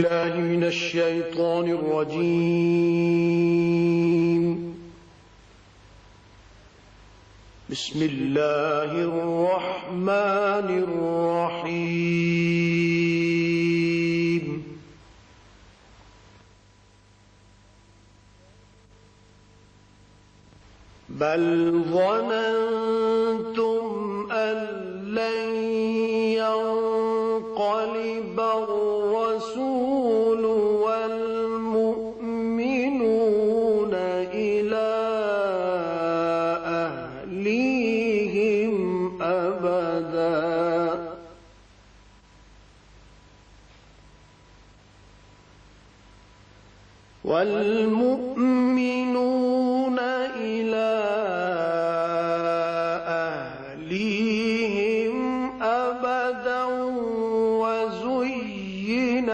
الله من الشيطان الرجيم. بسم الله الرحمن الرحيم. بل ظننتم أن لن ينقلب الرسول والمؤمنون إلى أهليهم أبدا والمؤمنون إلى أهليهم أبدا وزين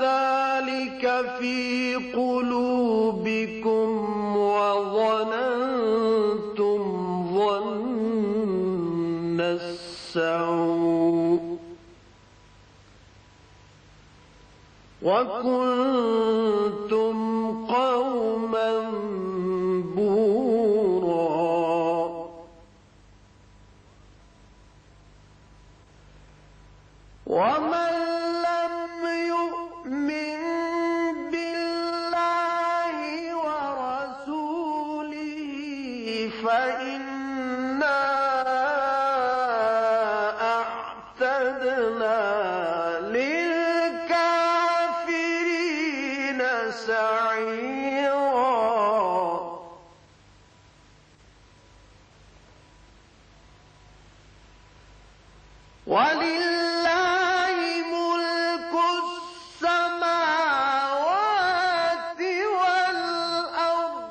ذلك في قلوبكم وظننتم ظن السوء وكنتم قوما بورا. ومن لم يؤمن بالله ورسوله فإنا أعتدنا للكافرين سعيرا. ولله ملك السماوات والأرض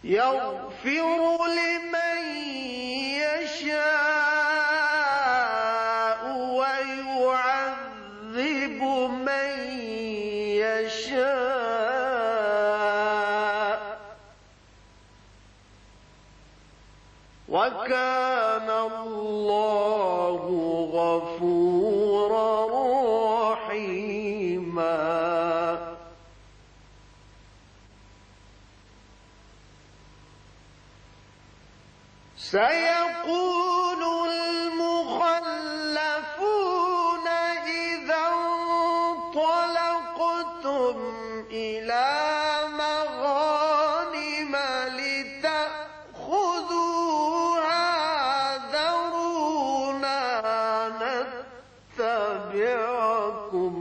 يغفر لمن يشاء ويعذب من يشاء وكان الله غفورا رحيما. سيقول المخلفون إذا انطلقتم إلى مغانم لتأخذوها ذرونا نتبعكم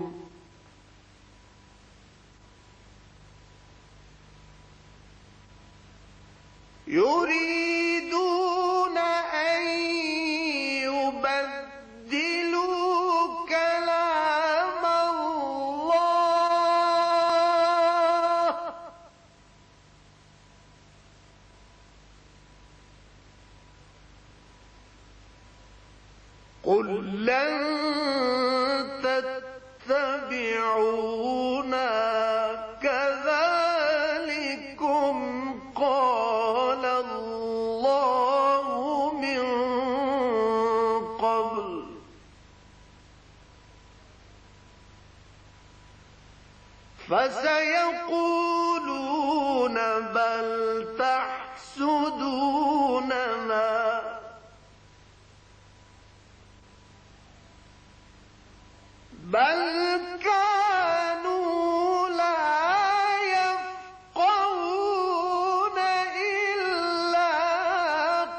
يريدون أن يبدلوا كلام الله قل لن تتبعونا كذلكم قال الله من قبل فسيقولون بل تحسدوننا بل كانوا لا يفقهون إلا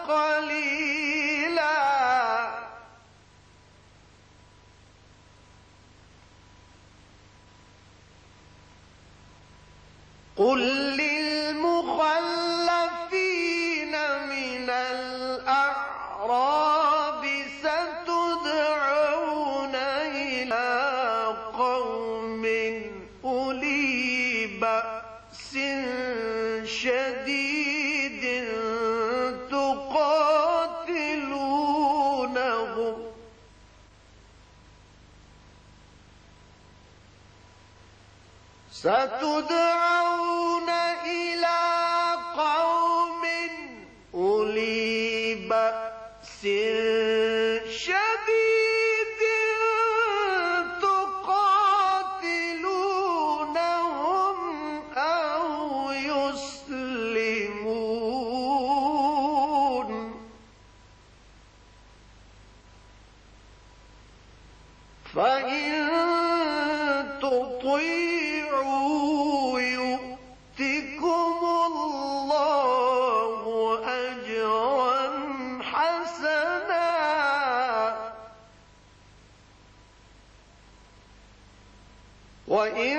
قليلا. قل للمخلفين من الأعراب ستدعون إلى قوم أولي بأس شديد تقاتلونهم ستدعون إلى قوم أولي بأس شديد تقاتلونهم أو يسلمون فإن تطيعوا يؤتكم الله أجرا حسنا وإن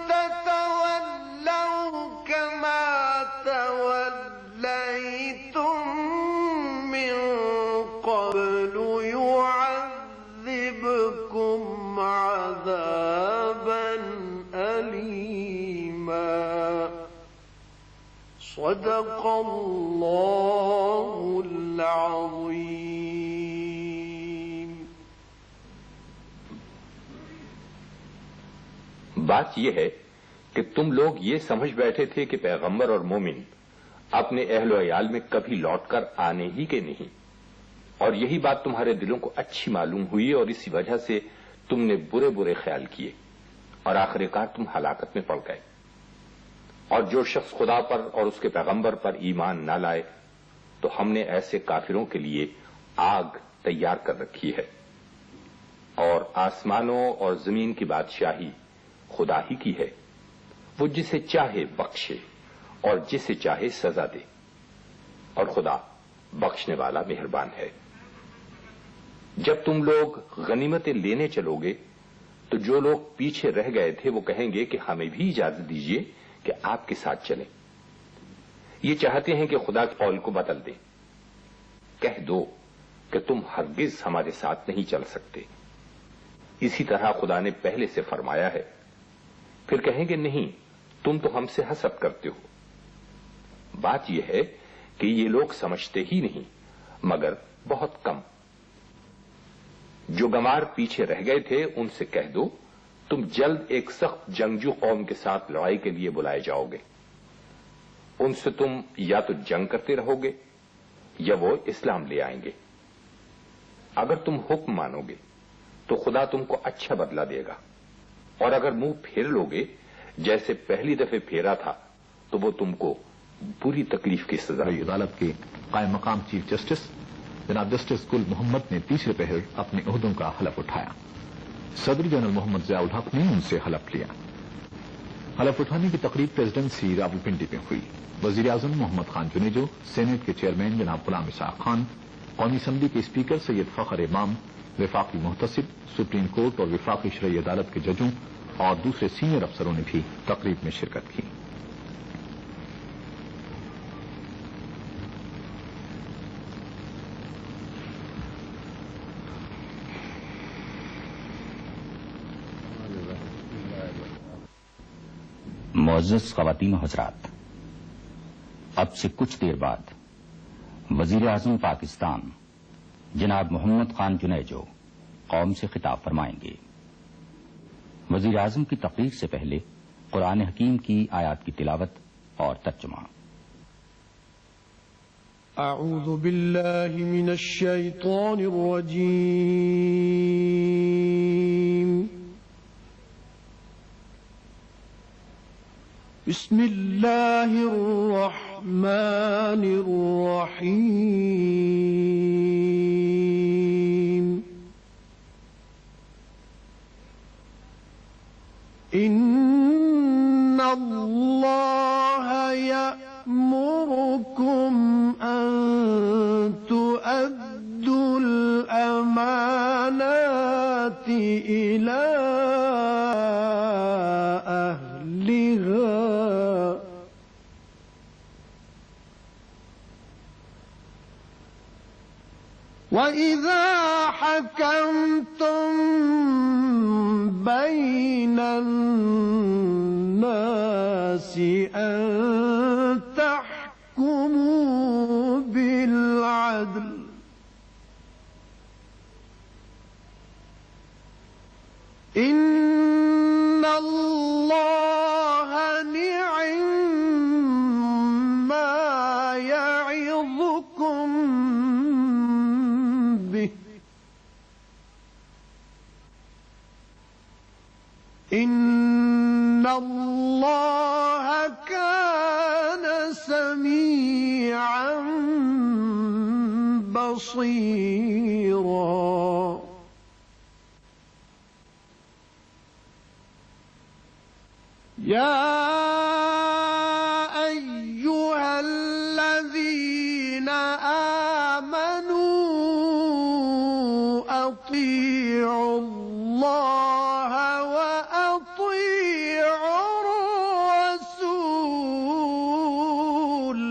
تتولوا كما توليتم من قبل يعذبكم عذابا أليما صدق الله العظيم. بات یہ ہے کہ تم لوگ یہ سمجھ بیٹھے تھے کہ پیغمبر اور مومن اپنے اہل و عیال میں کبھی لوٹ کر آنے ہی کے نہیں، اور یہی بات تمہارے دلوں کو اچھی معلوم ہوئی اور اسی وجہ سے تم نے برے برے خیال کیے اور آخر کار تم ہلاکت میں پڑ گئے. اور جو شخص خدا پر اور اس کے پیغمبر پر ایمان نہ لائے تو ہم نے ایسے کافروں کے لیے آگ تیار کر رکھی ہے. اور آسمانوں اور زمین کی بادشاہی خدا ہی کی ہے، وہ جسے چاہے بخشے اور جسے چاہے سزا دے، اور خدا بخشنے والا مہربان ہے. جب تم لوگ غنیمتیں لینے چلو گے تو جو لوگ پیچھے رہ گئے تھے وہ کہیں گے کہ ہمیں بھی اجازت دیجیے کہ آپ کے ساتھ چلیں. یہ چاہتے ہیں کہ خدا کے قول کو بدل دیں. کہہ دو کہ تم ہرگز ہمارے ساتھ نہیں چل سکتے. اسی طرح خدا نے پہلے سے فرمایا ہے. پھر کہیں گے نہیں، تم تو ہم سے حسد کرتے ہو. بات یہ ہے کہ یہ لوگ سمجھتے ہی نہیں مگر بہت کم. جو گمار پیچھے رہ گئے تھے ان سے کہہ دو تم جلد ایک سخت جنگجو قوم کے ساتھ لڑائی کے لیے بلائے جاؤ گے. ان سے تم یا تو جنگ کرتے رہو گے یا وہ اسلام لے آئیں گے. اگر تم حکم مانو گے تو خدا تم کو اچھا بدلہ دے گا، اور اگر منہ پھیر لو گے جیسے پہلی دفعہ پھیرا تھا تو وہ تم کو بری تکلیف کی سزا. عدالت کے قائم مقام چیف جسٹس جناب جسٹس گل محمد نے تیسرے پہر اپنے عہدوں کا حلف اٹھایا. صدر جنرل محمد ضیاء الحق نے ان سے حلف لیا. حلف اٹھانے کی تقریب پریزیڈنسی راولپنڈی میں ہوئی. وزیر اعظم محمد خان جنیجو، سینیٹ کے چیئرمین جناب غلام اسحاق خان، قومی اسمبلی کے اسپیکر سید فخر امام، وفاقی محتسب، سپریم کورٹ اور وفاقی شرعی عدالت کے ججوں اور دوسرے سینئر افسروں نے بھی تقریب میں شرکت کی. معزز خواتین و حضرات، اب سے کچھ دیر بعد وزیر اعظم پاکستان جناب محمد خان جنیجو قوم سے خطاب فرمائیں گے. وزیر اعظم کی تقریر سے پہلے قرآن حکیم کی آیات کی تلاوت اور ترجمہ. اعوذ باللہ من الشیطان الرجیم. بسم اللہ الرحمن الرحیم. ان اللہ یأمرکم ان تؤدوا الامانات الى اہلها وَإِذَا حَكَمْتُم بَيْنَ النَّاسِ أَن تَحْكُمُوا بِالْعَدْلِ إِنَّ اللَّهَ إن الله كان سميعا بصيرا يا أيها الذين آمنوا أطيعوا الله وأطيعوا الرسول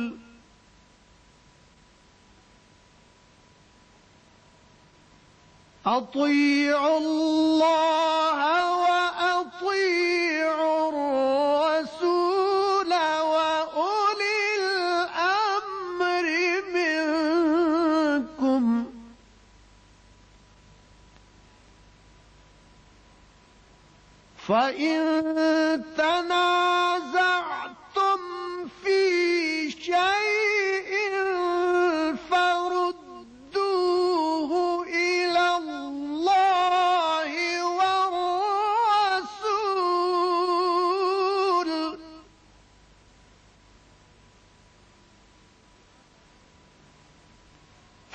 أطيعوا الله وأطيعوا الرسول وأولي الأمر منكم فإن تنازعتم في شيء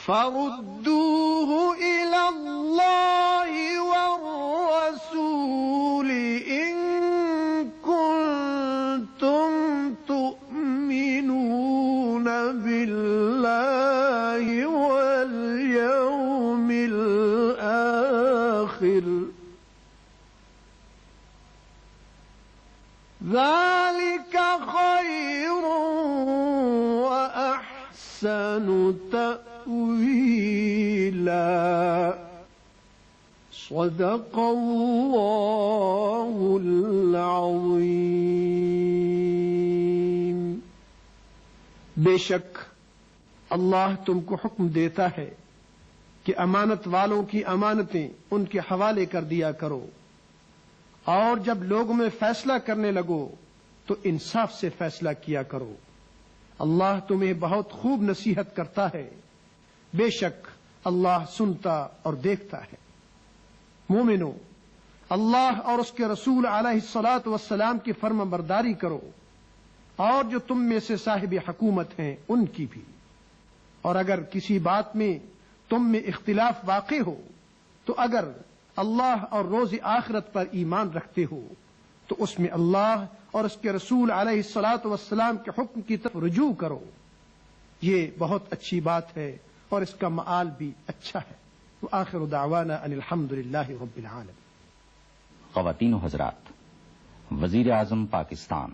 فردوه إلى الله والرسول إن كنتم تؤمنون بالله واليوم الآخر ذلك خير وأحسن تأويلا صدق الله العظيم بے شک اللہ تم کو حکم دیتا ہے کہ امانت والوں کی امانتیں ان کے حوالے کر دیا کرو اور جب لوگوں میں فیصلہ کرنے لگو تو انصاف سے فیصلہ کیا کرو اللہ تمہیں بہت خوب نصیحت کرتا ہے بے شک اللہ سنتا اور دیکھتا ہے مومنو اللہ اور اس کے رسول علیہ الصلاۃ والسلام کی فرما برداری کرو اور جو تم میں سے صاحب حکومت ہیں ان کی بھی اور اگر کسی بات میں تم میں اختلاف واقع ہو تو اگر اللہ اور روز آخرت پر ایمان رکھتے ہو تو اس میں اللہ اور اس کے رسول علیہ الصلاۃ والسلام کے حکم کی طرف رجوع کرو یہ بہت اچھی بات ہے اور اس کا مآل بھی اچھا ہے وآخر دعوانا ان الحمد للہ رب العالمین خواتین و حضرات، وزیر اعظم پاکستان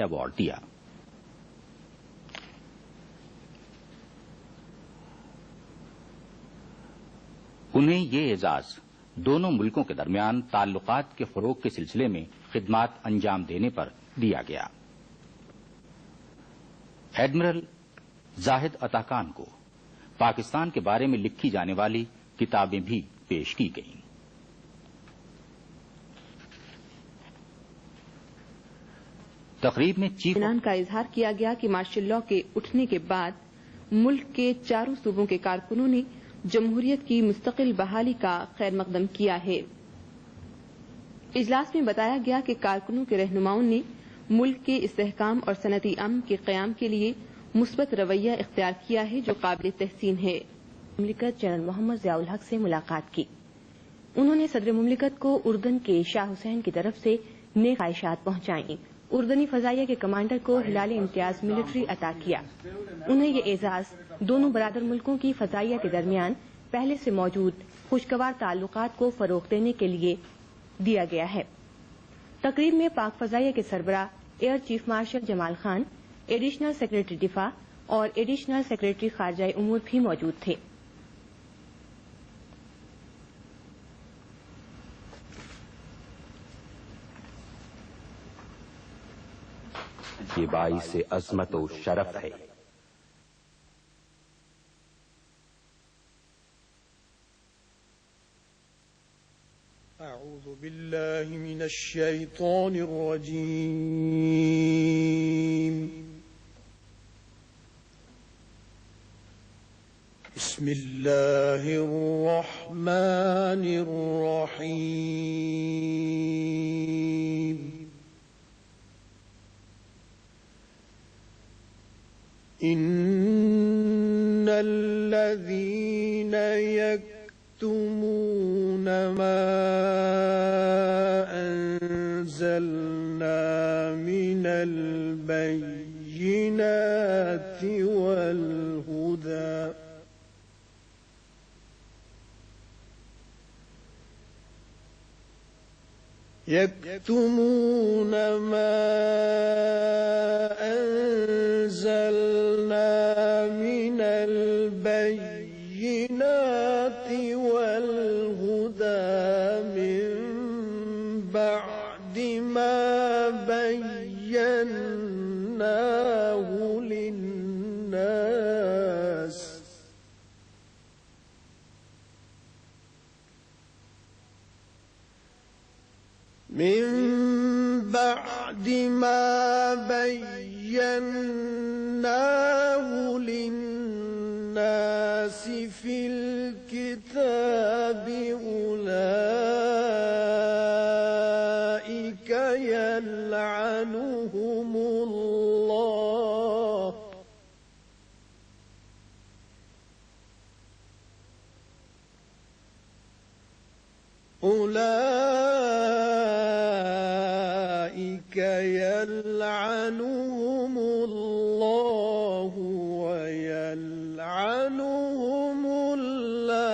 ایوارڈ دیا۔ انہیں یہ اعزاز دونوں ملکوں کے درمیان تعلقات کے فروغ کے سلسلے میں خدمات انجام دینے پر دیا گیا۔ ایڈمرل زاہد عطا خان کو پاکستان کے بارے میں لکھی جانے والی کتابیں بھی پیش کی گئیں۔ تقریب میں چیف اطمینان کا اظہار کیا گیا کہ مارشل لاء کے اٹھنے کے بعد ملک کے چاروں صوبوں کے کارکنوں نے جمہوریت کی مستقل بحالی کا خیر مقدم کیا ہے۔ اجلاس میں بتایا گیا کہ کارکنوں کے رہنماؤں نے मुल्क के इस्तेहकाम और सनती अमन के क़याम के लिए मुस्बत रवैया इख्तियार किया है, जो काबिल तहसीन है। मुमलिकत जनरल मोहम्मद ज़ियाउल हक से मुलाकात की। उन्होंने सदर मुमलिकत को उर्दन के शाह हुसैन की तरफ से नेक ख्वाहिशात पहुंचाई। उर्दनी फजाइया के कमांडर को हिलाल इम्तियाज मिलिट्री अता किया। उन्हें ये एजाज दोनों बरादर मुल्कों की फजाइया के दरमियान पहले से मौजूद खुशगवार ताल्लुकात को फरोग देने के लिए दिया गया है। तकरीब में पाक फजाइया के सरबराह air chief marshal Jamal Khan, additional secretary दिफा और एडिशनल सेक्रेटरी खारजा उमूर भी मौजूद थे। ये बाइस अज़मत और शरफ है। أعوذ بالله من الشيطان الرجيم بسم الله الرحمن الرحيم إن الذين يكتمون ما أنزلنا من البينات والهدى يكتمون ما أنزلنا من البينات والهدى من بعد ما بيناه للناس من بعد ما بيناه للناس في الكتاب أولئك يلعنهم الله يلعنهم الله ويلعنهم اللاعنون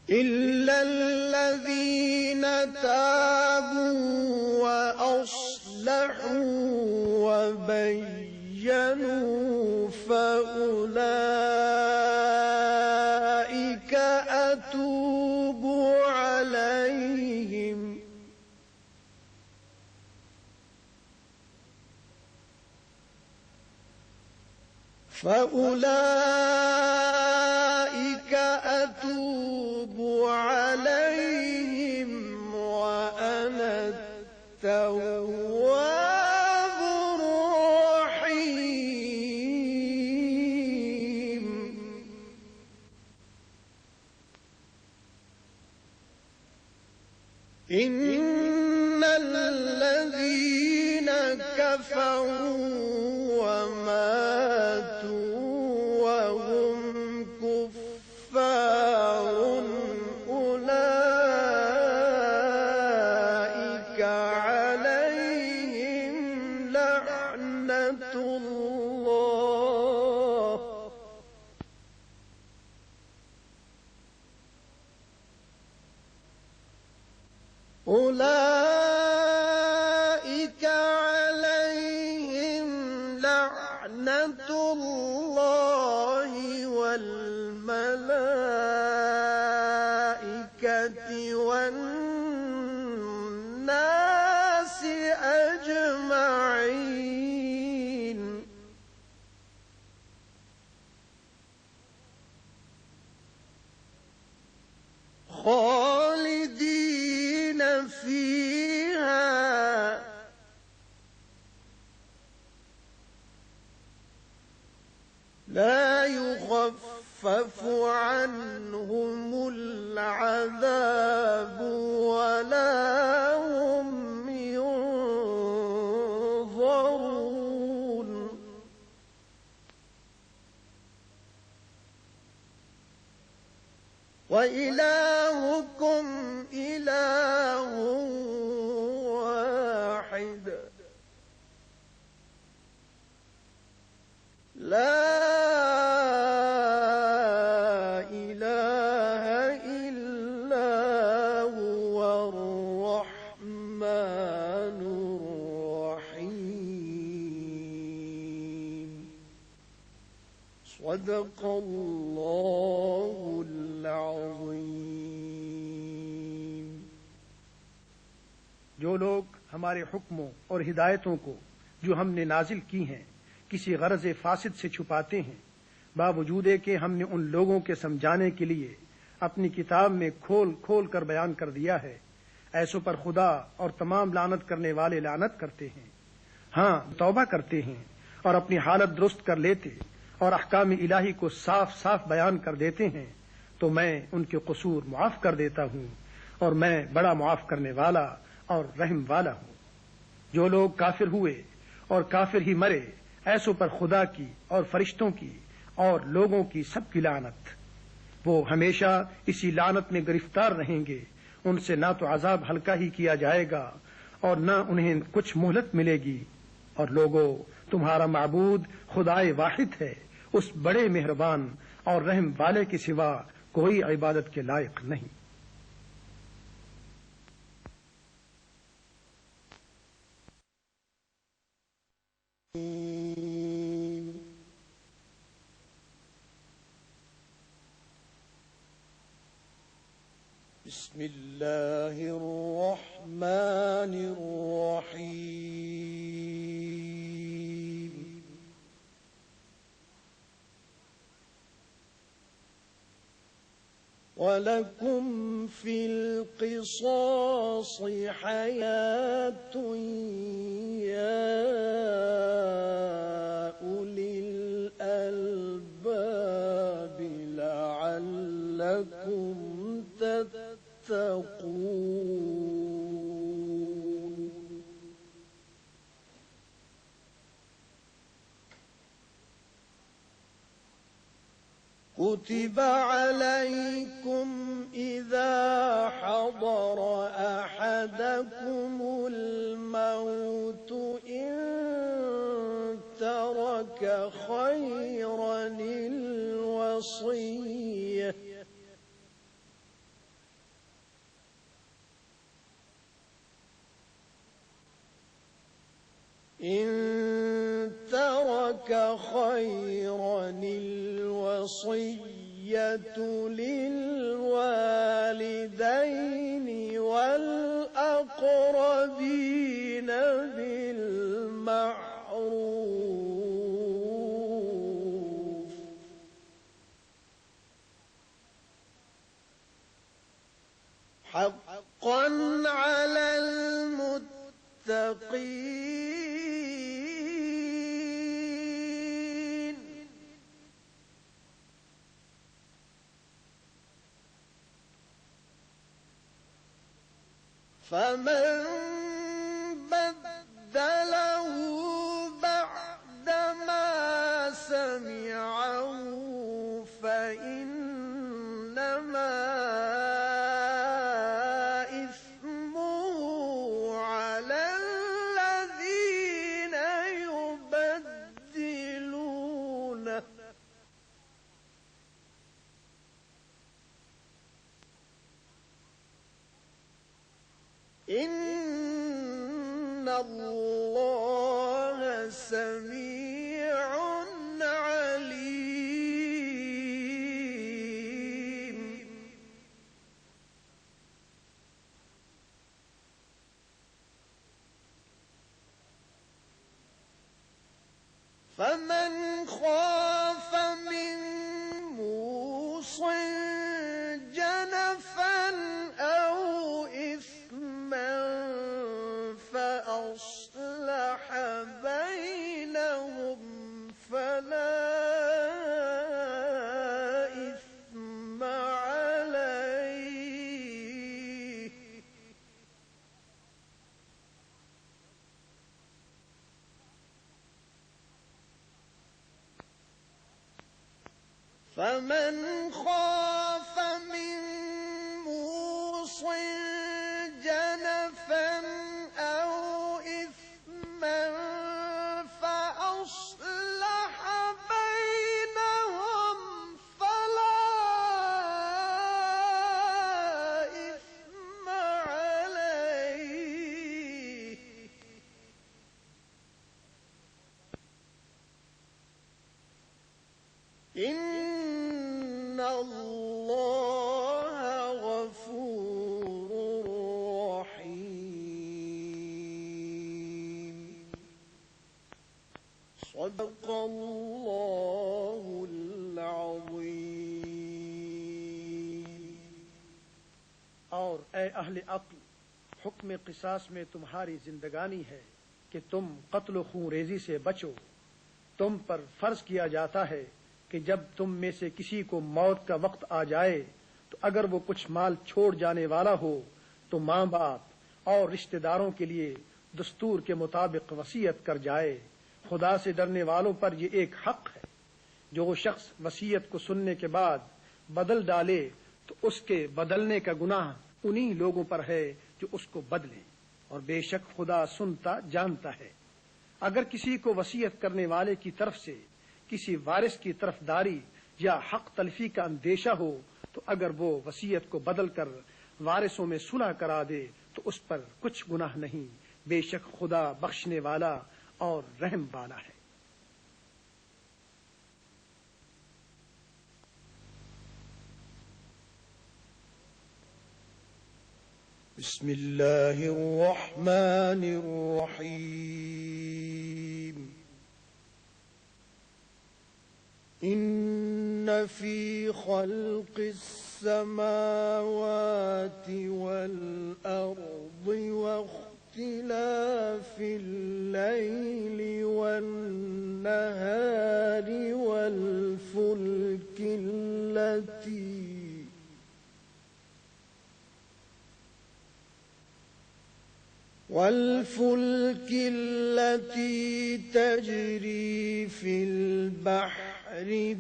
إلا الذين تابوا وأصلحوا وبينوا فأولئك أتوب عليهم وأنا التواب الرحيم إن الذين كفروا وماتوا وهم كفار أولئك عليهم لعنة الله والملائكة والناس أجمعين خالدين فيها لا يخفف عنهم العذاب ولا هم ينظرون وإلهكم إله واحد لا إله إلا هو الرحمن الرحيم صدق الله العظيم। जो लोग हमारे हुक्मों और हिदायतों को जो हमने नाजिल की हैं किसी गरज फासिद से छुपाते हैं, बावजूद कि हमने उन लोगों के समझाने के लिए अपनी किताब में खोल खोल कर बयान कर दिया है, ऐसों पर खुदा और तमाम लानत करने वाले लानत करते हैं। हाँ, तौबा करते हैं और अपनी हालत दुरुस्त कर लेते और अहकाम इलाही को साफ साफ बयान कर देते हैं तो मैं उनके कसूर मुआफ कर देता हूँ और मैं बड़ा मुआफ करने वाला और रहम वाला हूँ। जो लोग काफिर हुए और काफिर ही मरे, ऐसों पर खुदा की और फरिश्तों की और लोगों की सबकी लानत। वो हमेशा इसी लानत में गिरफ्तार रहेंगे। उनसे ना तो अजाब हल्का ही किया जाएगा और न उन्हें कुछ मोहलत मिलेगी। और लोगों, तुम्हारा माबूद खुदाए वाहिद है, उस बड़े मेहरबान और रहम वाले के सिवा कोई इबादत के लायक नहीं। बिस्मिल्लाहिर्रहमानिर्रहीम। वलकुम फिल क़िसास हयातुन या उलिल अलबाब लअल्लकुम तत्तक़ून। كتب عليكم إذا حضر أحدكم الموت إن ترك خيرا الوصية للوالدين والأقربين بالمعروف حقا على المتقين. فمن بدله بعدما سمعه فإنما إثمه على الذين يبدلونه. إن الله سميع عليم. فمن خاف من موصٍ جنفا أو إثما فأصلح بينهم فلا فمن خاف من موص جنفا أو إثما فأصلح بينهم فلا إثم عليه إن الله غفور رحيم صدق الله العظيم और ए अहले अक्ल, हुक्म क़िसास में तुम्हारी जिंदगानी है कि तुम कत्ल खून रेजी से बचो। तुम पर फर्ज किया जाता है कि जब तुम में से किसी को मौत का वक्त आ जाए तो अगर वो कुछ माल छोड़ जाने वाला हो तो माँ बाप और रिश्तेदारों के लिए दस्तूर के मुताबिक वसीयत कर जाए। खुदा से डरने वालों पर ये एक हक है। जो शख्स वसीयत को सुनने के बाद बदल डाले तो उसके बदलने का गुनाह उन्हीं लोगों पर है जो उसको बदलें, और बेशक खुदा सुनता जानता है। अगर किसी को वसीयत करने वाले की तरफ से किसी वारिस की तरफदारी या हक तलफी का अंदेशा हो तो अगर वो वसीयत को बदल कर वारिसों में सुलह करा दे तो उस पर कुछ गुनाह नहीं। बेशक खुदा बख्शने वाला और रहम वाला है। बिस्मिल्लाहिर्रहमानिर्रहीम إن في خلق السماوات والأرض واختلاف الليل والنهار والفلك التي تجري في البحر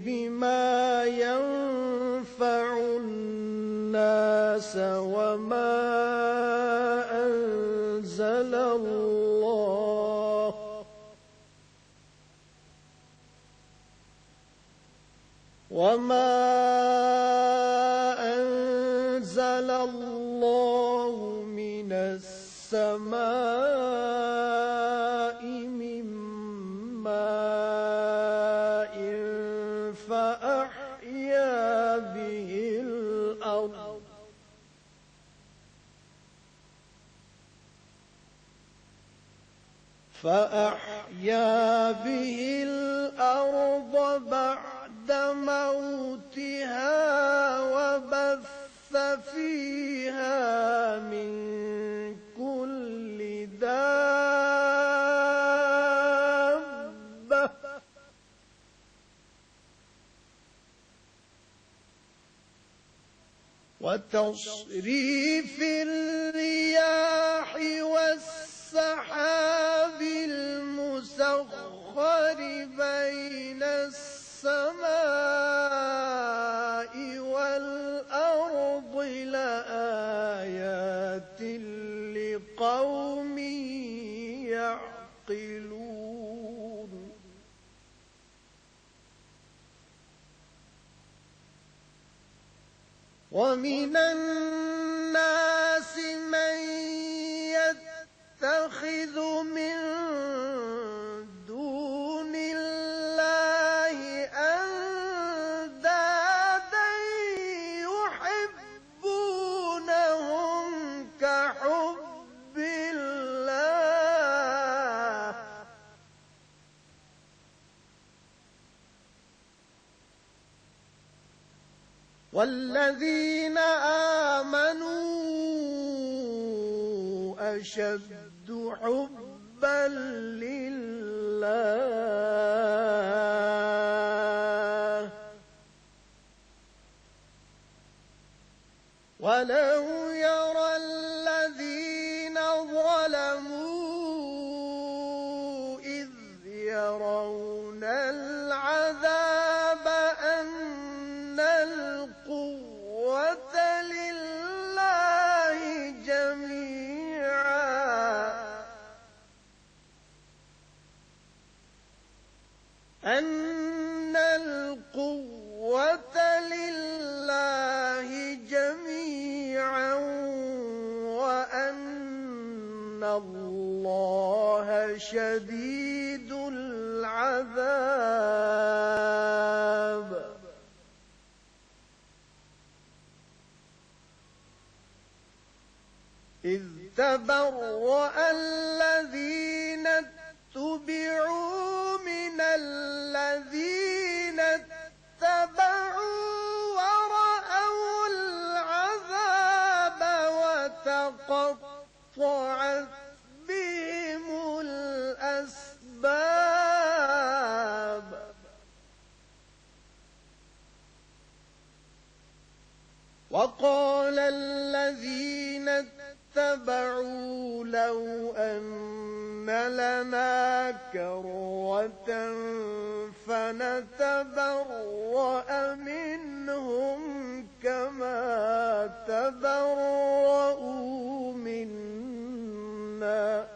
بما ينفع الناس أنزل الله من السماء من ماء فأحيا به الأرض بعد موتها وبث فيها من كل دابة وتصريف الرياح والسحاب المسخر بين السماء والأرض لآيات لقوم يعقلون ومن الناس من يتخذ من دون الله أندادا يحبونهم كحب الله والذين آمنوا أشد حبا لله ولو يرى الذين ظلموا إذ يرون العذاب أن أن القوة لله جميعا وأن الله شديد العذاب. إذ تبرأ الذين اتبعوا من الذين اتبعوا ورأوا العذاب وتقطعت بهم الأسباب. وقال الذين اتبعوا لو أن لنا كرة فنتبرأ منهم كما تبرؤوا منا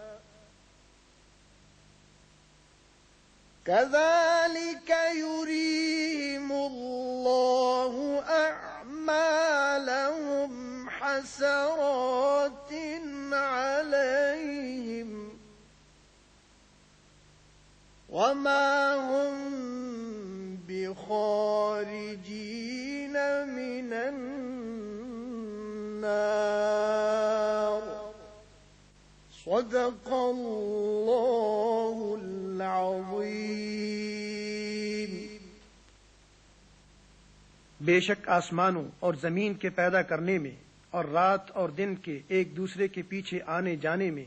كذلك يريهم الله أعمالهم حسرات عليهم وما هم بخارجين من النار. صدق الله العظيم. बेशक आसमानों और जमीन के पैदा करने में और रात और दिन के एक दूसरे के पीछे आने जाने में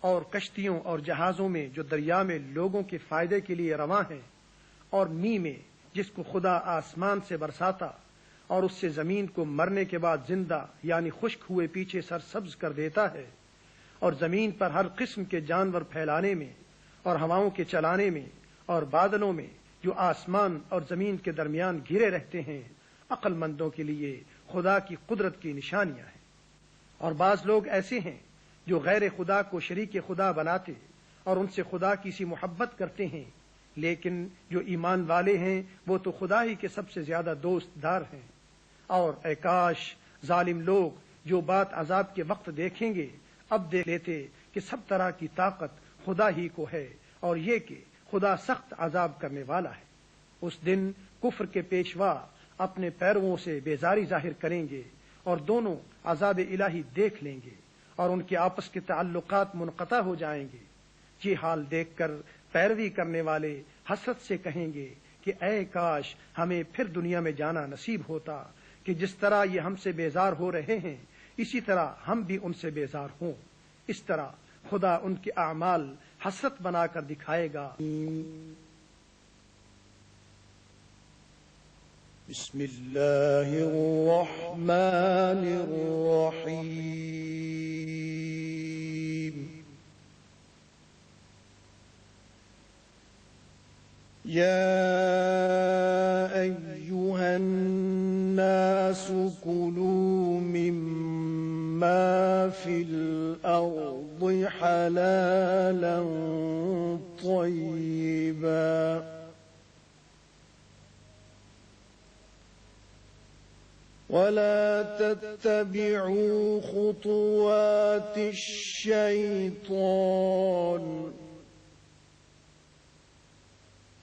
और कश्तियों और जहाजों में जो दरिया में लोगों के फायदे के लिए रवां हैं और मी में जिसको खुदा आसमान से बरसाता और उससे जमीन को मरने के बाद जिंदा यानी खुश्क हुए पीछे सरसब्ज कर देता है और जमीन पर हर किस्म के जानवर फैलाने में और हवाओं के चलाने में और बादलों में जो आसमान और जमीन के दरमियान घिरे रहते हैं अक्लमंदों के लिए खुदा की कुदरत की निशानियां हैं। और बाज लोग ऐसे हैं जो गैर खुदा को शरीक खुदा बनाते और उनसे खुदा की सी मोहब्बत करते हैं, लेकिन जो ईमान वाले हैं वो तो खुदा ही के सबसे ज्यादा दोस्तदार हैं। और ऐ काश जालिम लोग जो बात अजाब के वक्त देखेंगे अब दे लेते कि सब तरह की ताकत खुदा ही को है और ये कि खुदा सख्त अजाब करने वाला है। उस दिन कुफ्र के पेशवा अपने पैरवों से बेजारी जाहिर करेंगे और दोनों अजाब इलाही देख लेंगे और उनके आपस के ताल्लुकात मुनक़ता हो जाएंगे। ये हाल देखकर पैरवी करने वाले हसरत से कहेंगे कि ऐ काश हमें फिर दुनिया में जाना नसीब होता कि जिस तरह ये हमसे बेजार हो रहे हैं इसी तरह हम भी उनसे बेजार हों। इस तरह खुदा उनके आमाल हसरत बनाकर दिखाएगा। बिस्मिल्लाहिर्रहमानिर्रहीम। या अय्युहन नासु कुलू मिम्मा फिल अर्दि हलालन तय्यिबा ولا تتبعوا خطوات الشيطان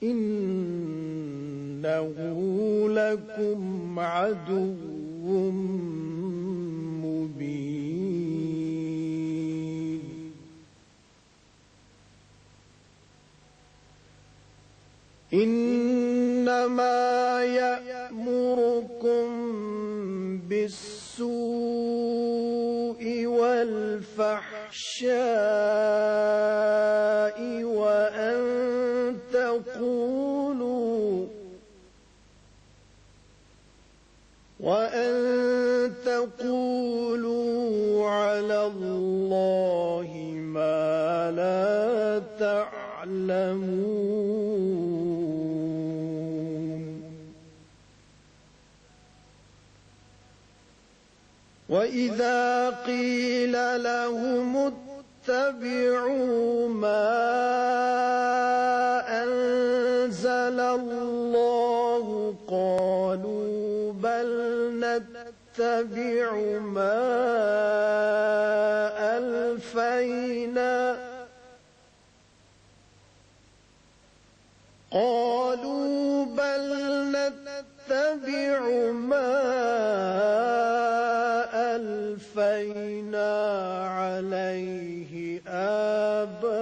إنه لكم عدو مبين. إنما يأمركم بالسوء والفحشاء وأن تقولوا على الله ما لا تعلمون. وإذا قيل لهم اتبعوا ما أنزل أنزل الله قالوا بل نتبع ما ألفينا عليه آباءنا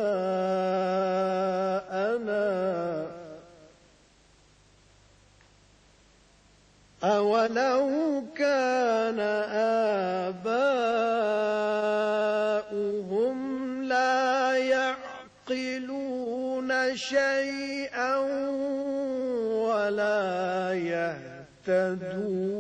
أولو كان آباؤهم لا يعقلون شيئا ولا يهتدون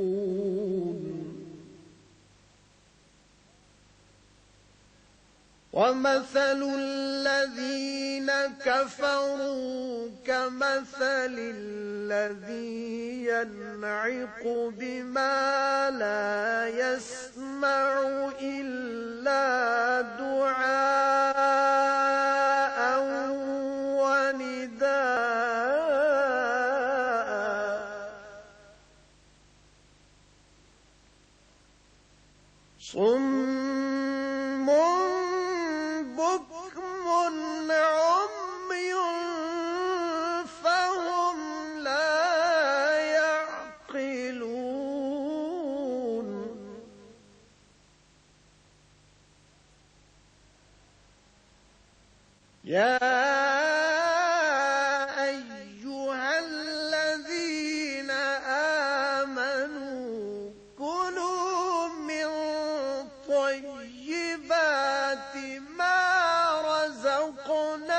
ومثل الذين كفروا كمثل الذي ينعق بما لا يسمع إلا دعاء ونداء صم بكم عمي فهم لا يعقلون يا أيها الذين آمنوا كلوا من طيبات ما رزقناكم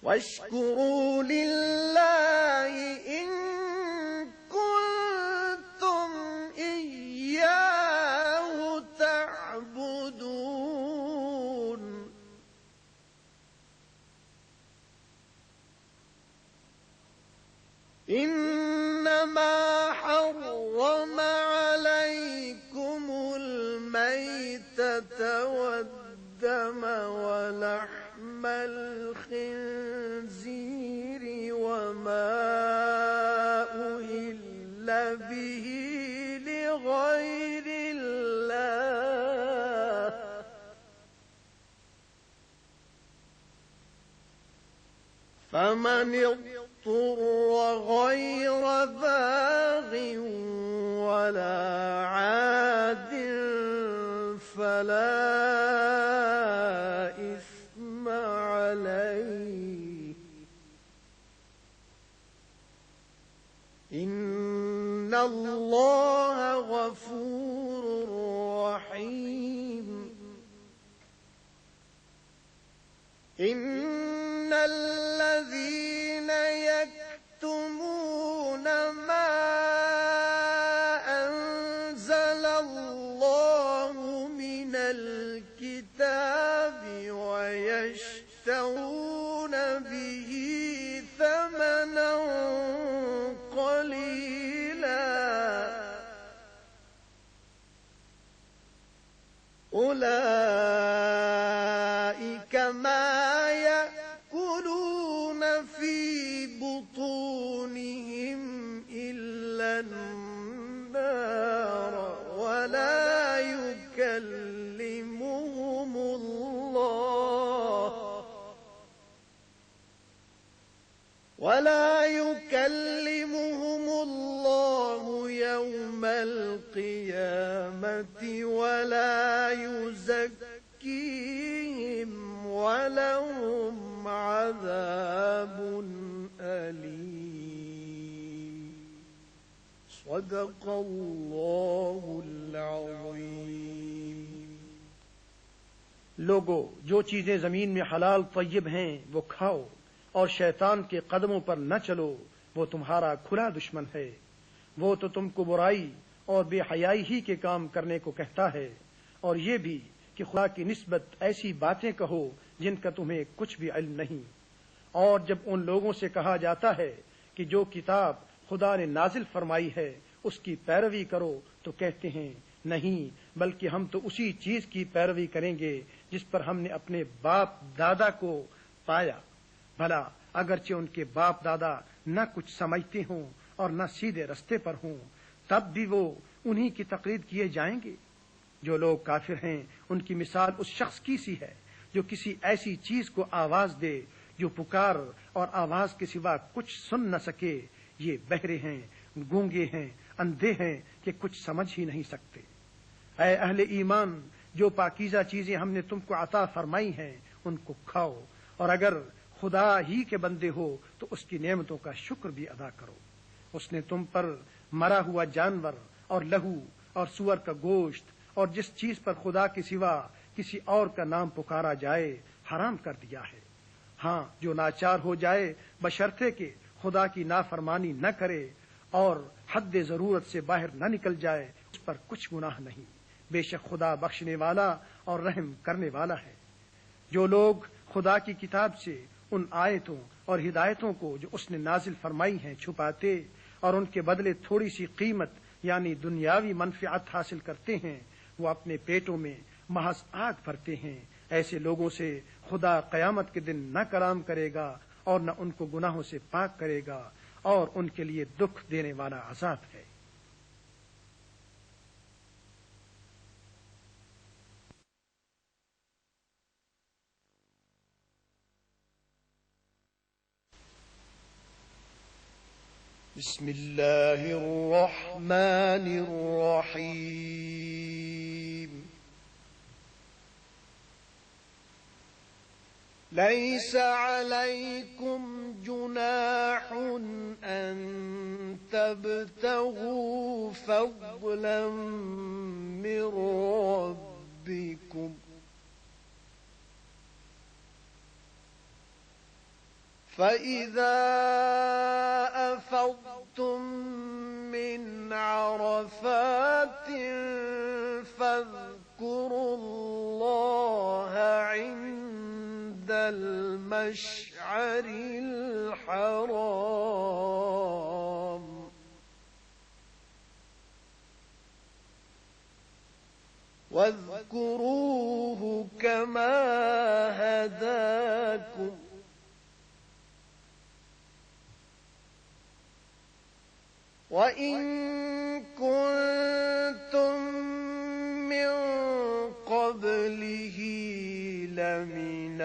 واشكروا لله إن كنتم إياه تعبدون إنما حرم عليكم الميتة والدم ولحم الخنزير وما أهل به لغير الله فمن اضطر غير باغ ولا عاد فلا إثم عليه إن الله غفور رحيم إن الذين يكتمون ما أنزل الله من الكتاب ويشترون به ثمنا قليلا أولئك ما يأكلون في بطونهم إلا النار ولا يكلمهم الله يوم القيامة ولا يزكيهم ولهم عذاب أليم صدق الله العظيم लोगो, जो चीजें जमीन में हलाल तय्यब हैं वो खाओ और शैतान के कदमों पर न चलो, वो तुम्हारा खुला दुश्मन है। वो तो तुमको बुराई और बेहयाई ही के काम करने को कहता है और ये भी कि खुदा की निस्बत ऐसी बातें कहो जिनका तुम्हें कुछ भी इल्म नहीं। और जब उन लोगों से कहा जाता है कि जो किताब खुदा ने नाजिल फरमाई है उसकी पैरवी करो तो कहते हैं नहीं, बल्कि हम तो उसी चीज की पैरवी करेंगे जिस पर हमने अपने बाप दादा को पाया। भला अगरचे उनके बाप दादा न कुछ समझते हों और न सीधे रास्ते पर हों, तब भी वो उन्हीं की तकलीद किए जाएंगे। जो लोग काफिर हैं उनकी मिसाल उस शख्स की सी है जो किसी ऐसी चीज को आवाज दे जो पुकार और आवाज के सिवा कुछ सुन न सके। ये बहरे हैं, गूंगे हैं, अंधे हैं कि कुछ समझ ही नहीं सकते। ऐ अहले ईमान, जो पाकीज़ा चीजें हमने तुमको अता फरमाई हैं उनको खाओ, और अगर खुदा ही के बंदे हो तो उसकी नेमतों का शुक्र भी अदा करो। उसने तुम पर मरा हुआ जानवर और लहू और सुअर का गोश्त और जिस चीज पर खुदा के सिवा किसी और का नाम पुकारा जाए हराम कर दिया है। हाँ, जो नाचार हो जाए बशर्ते कि खुदा की नाफरमानी न करे और हद जरूरत से बाहर न निकल जाए, उस पर कुछ गुनाह नहीं। बेशक खुदा बख्शने वाला और रहम करने वाला है। जो लोग खुदा की किताब से उन आयतों और हिदायतों को जो उसने नाजिल फरमाई हैं छुपाते और उनके बदले थोड़ी सी कीमत यानी दुनियावी मनफियत हासिल करते हैं, वो अपने पेटों में महज आग भरते हैं। ऐसे लोगों से खुदा कयामत के दिन न कलाम करेगा और न उनको गुनाहों से पाक करेगा, और उनके लिए दुख देने वाला अजाब है। बिस्मिल्लाहिर्रहमानिर्रहीम। लैस अलैकुम जुनाहुन अन तबतगू फज़लन मिन रब्बिकुम فإذا أفضتم من عرفات فاذكروا الله عند المشعر الحرام واذكروه كما هداكم وإن كنتم من قبله لمن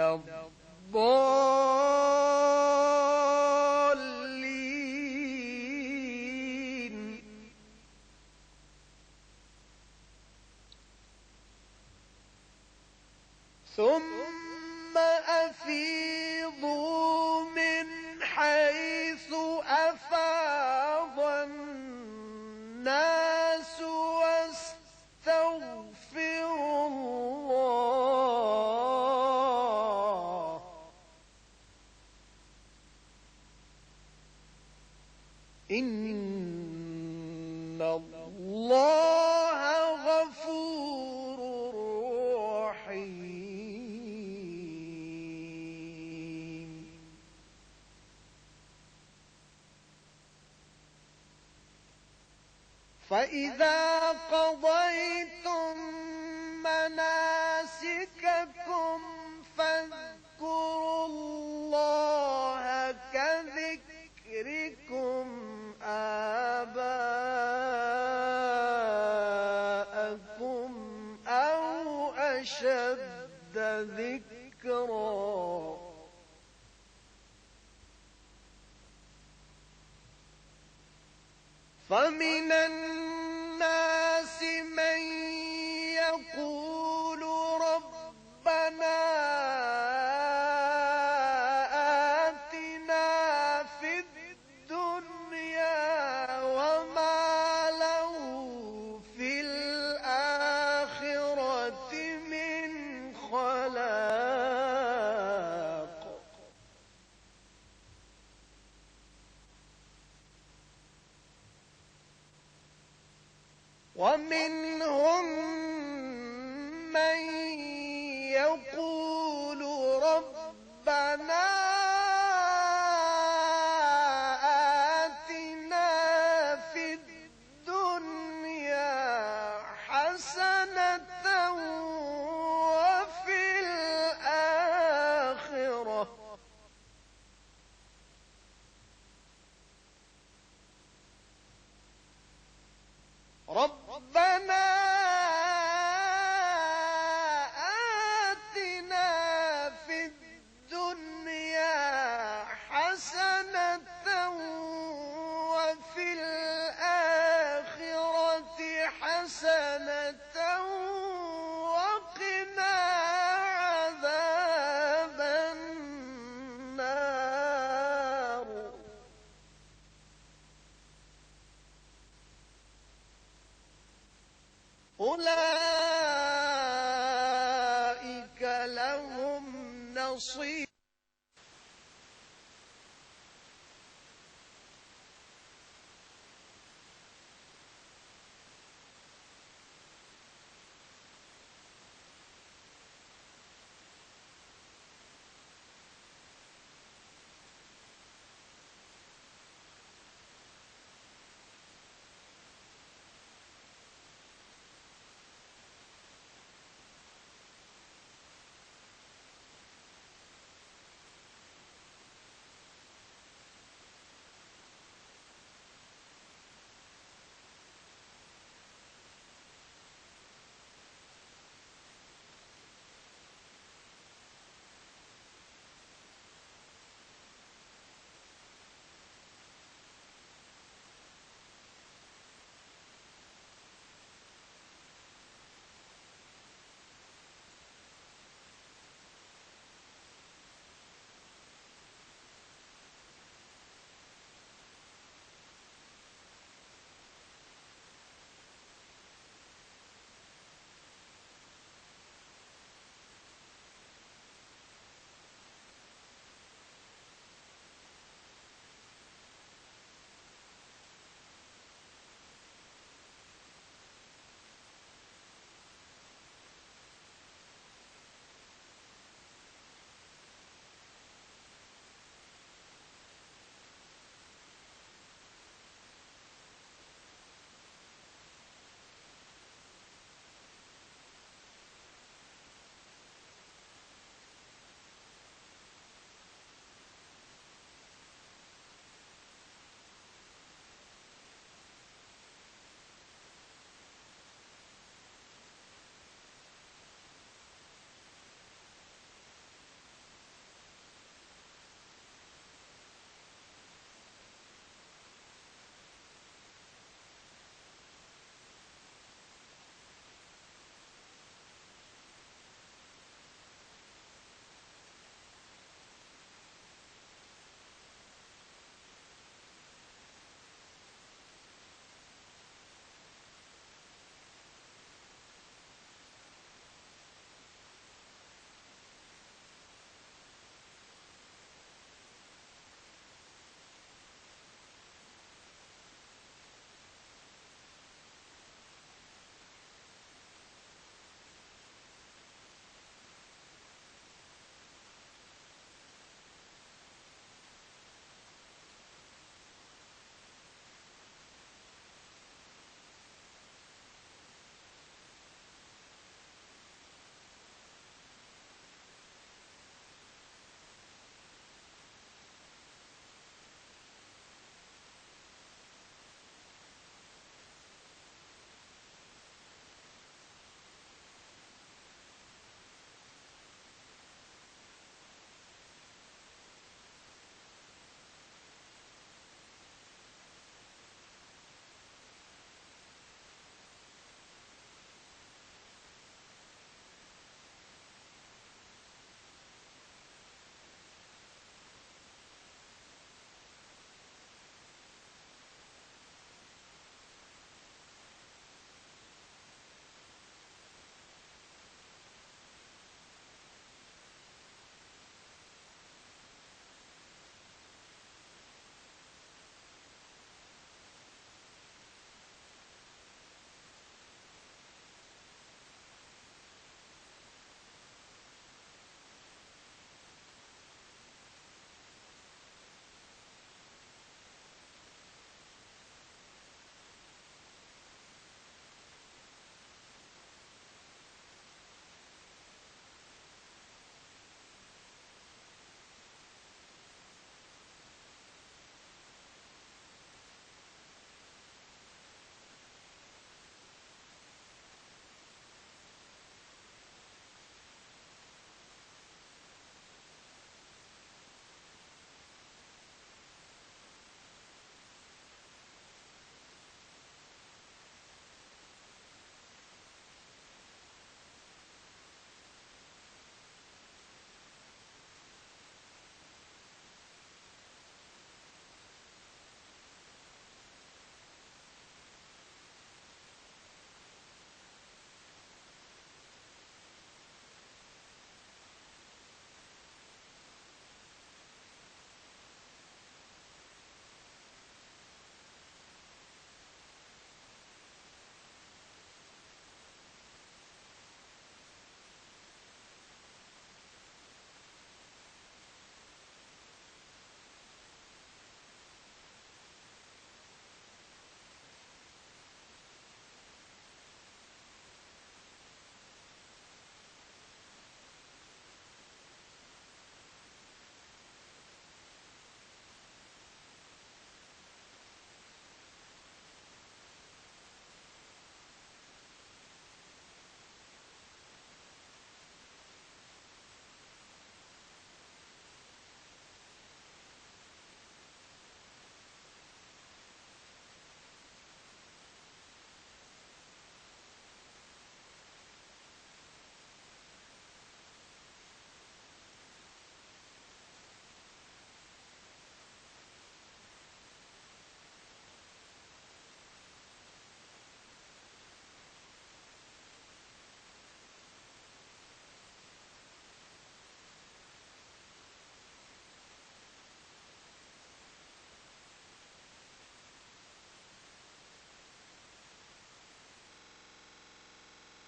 الضالين ثم أفيضوا من حيث أفاض الناس واستغفروا الله إن الله غفور رحيم. فإذا قضيتم مناسككم فاذكروا الله كذكركم آباءكم أو أشد ذكرا فمن الناس من يقول ربنا آتنا في الدنيا وما له في الآخرة من خلاق ومنهم من يقول ربنا آتنا في الدنيا حسنة وفي الآخرة ربنا آتنا في الدنيا حسنة وفي الآخرة حسنة وقنا عذاب النار أولئك لهم نصيب